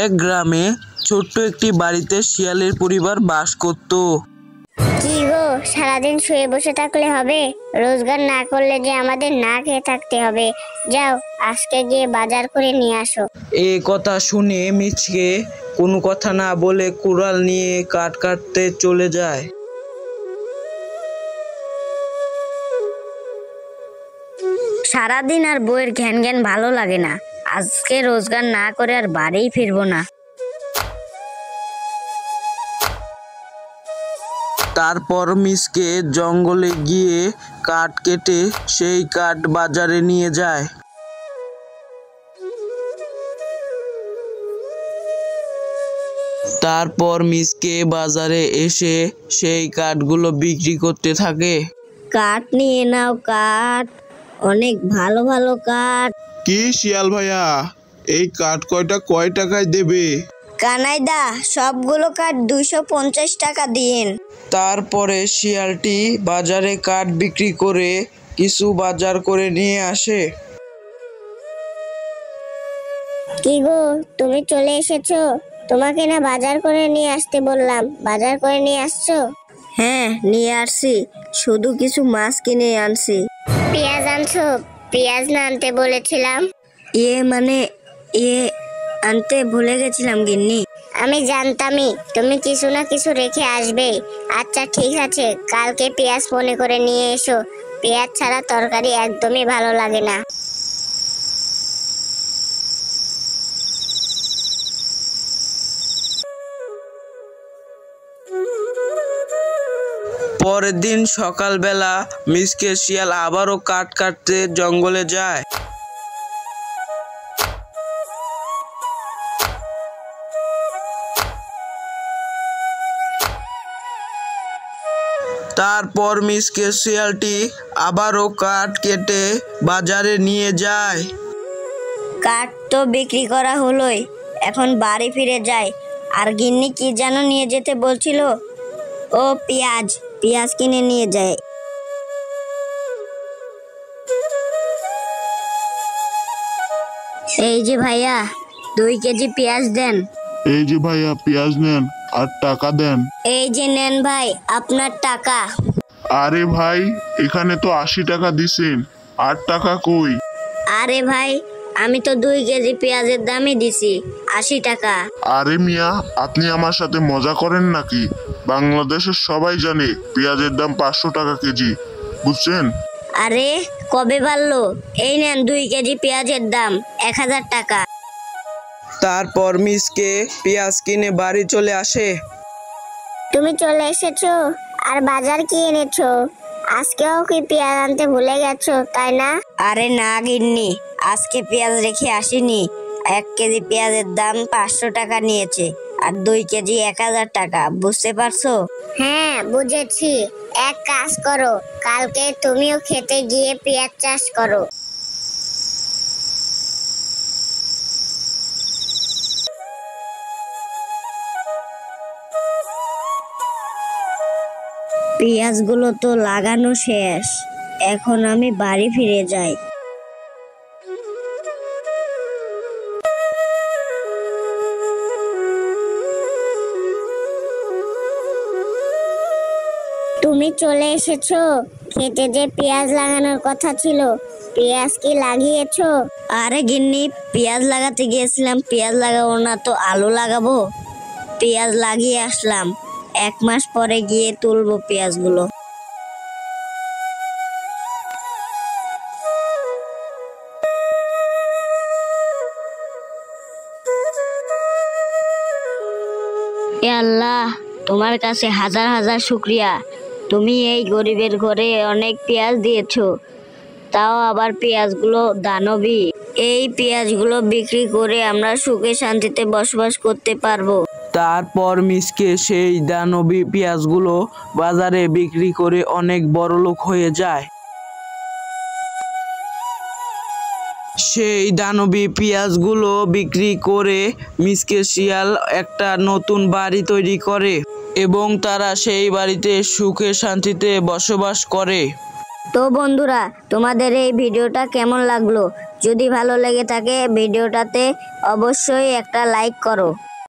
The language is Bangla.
এক গ্রামে ছোট্ট একটি বাড়িতে শিয়ালের পরিবার বাস করত। কি গো, সারাদিন শুয়ে বসে থাকলে হবে? রোজগার না করলে যে আমাদের না খেয়ে থাকতে হবে। যাও, আজকে গিয়ে বাজার করে নিয়ে আসো। এ কথা শুনে মিচকে কোনো কথা না বলে কুড়াল নিয়ে কাঠ কাটতে চলে যায়। সারাদিন আর বইয়ের ঘ্যান ঘ্যান ভালো লাগে না। আজকে রোজগার না করে আর বাড়ি ফিরবো না। তারপর মিচকে জঙ্গলে গিয়ে কাঠ কেটে সেই কাঠ বাজারে নিয়ে যায়। তারপর মিচকে বাজারে এসে সেই কাঠগুলো বিক্রি করতে থাকে। কাঠ নিয়ে নাও, কাঠ, অনেক ভালো ভালো কাঠ। কি শিয়াল ভাইয়া, এই কাঠ কয়টা কয় টাকায় দেবে? কানাইদা, সবগুলো কাঠ 250 টাকা দিন। তারপরে শিয়ালটি বাজারে কাঠ বিক্রি করে কিছু বাজার করে নিয়ে আসে। কি গো, তুমি চলে এসেছো? তোমাকে না বাজার করে নিয়ে আসতে বললাম, বাজার করে নিয়ে আসছো? হ্যাঁ, নিয়ে আসছি, শুধু কিছু মাছ কিনে আনছি। পেঁয়াজ আনছো? পেঁয়াজ না আনতে বলেছিলাম। আনতে ভুলে গেছিলাম গিন্নি। আমি জানতামই তুমি কিছু না কিছু রেখে আসবে। আচ্ছা ঠিক আছে, কালকে পেঁয়াজ মনে করে নিয়ে এসো। পেঁয়াজ ছাড়া তরকারি একদমই ভালো লাগে না। পরের দিন সকালবেলা মিচকে শিয়াল আবারও কাঠ কাটতে জঙ্গলে যায়। তারপর মিচকে শিয়ালটি আবারও কাঠ কেটে বাজারে নিয়ে যায়। কাঠ তো বিক্রি করা হলোই, এখন বাড়ি ফিরে যায়। আর গিন্নি কি যেন নিয়ে যেতে বলছিল? ও পেঁয়াজ, পেঁয়াজ কিনে নিয়ে যায়। এই যে ভাইয়া, 2 কেজি পেঁয়াজ দেন। এই যে ভাইয়া পেঁয়াজ নেন আর টাকা দেন। এই যে নেন ভাই, আপনার টাকা। আরে ভাই, এখানে তো 80 টাকা দিছেন, 8 টাকা কই? আরে ভাই, আমি তো 2 কেজি পেঁয়াজের দামই দিছি 80 টাকা। আরে মিয়া, আপনি আমার সাথে মজা করেন নাকি? বাংলাদেশের সবাই জানে পেঁয়াজের দাম 500 টাকা কেজি, বুঝছেন? আরে কবে বাড়লো? এই নেন 2 কেজি পেঁয়াজের দাম 1000 টাকা। তারপর মিচকে পেঁয়াজ কিনে বাড়ি চলে আসে। তুমি চলে এসেছো? আর বাজার কি এনেছো? আজকেও কি পেঁয়াজ আনতে ভুলে গেছো, তাই না? আরে না গিন্নি, আজকে পেঁয়াজ রেখে আসিনি। 1 কেজি পেঁয়াজের দাম 500 টাকা নিয়েছে, আর 2 কেজি 1000 টাকা, বুঝতে পারছো? হ্যাঁ বুঝেছি। এক কাজ করো, কালকে তুমিও খেতে গিয়ে পেঁয়াজ চাষ করো। পেঁয়াজগুলো তো লাগানো শেষ, এখন আমি বাড়ি ফিরে যাই। তুমি চলে এসেছো? খেতে যে পেঁয়াজ লাগানোর কথা ছিল, পেঁয়াজ কি লাগিয়েছো? আরে গিন্নি, পেঁয়াজ লাগাতে গিয়েছিলাম, পেঁয়াজ লাগাবো না তো আলু লাগাবো। পেঁয়াজ লাগিয়ে আসলাম, 1 মাস পরে গিয়ে তুলবো পেঁয়াজগুলো। এ আল্লাহ, তোমার কাছে হাজার হাজার শুকরিয়া। তুমি এই গরিবের ঘরে অনেক পেঁয়াজ দিয়েছো, তাও আবার পেঁয়াজগুলো দানবী। এই পেঁয়াজগুলো বিক্রি করে আমরা সুখে শান্তিতে বসবাস করতে পারবো। তারপর মিচকে সেই দানবী পেঁয়াজগুলো বাজারে বিক্রি করে অনেক বড়লোক হয়ে যায়। সেই দানবী পেঁয়াজগুলো বিক্রি করে মিচকে শিয়াল একটা নতুন বাড়ি তৈরি করে এবং তারা সেই বাড়িতে সুখে শান্তিতে বসবাস করে। তো বন্ধুরা, তোমাদের এই ভিডিওটা কেমন লাগলো? যদি ভালো লেগে থাকে ভিডিওটাতে অবশ্যই একটা লাইক করো।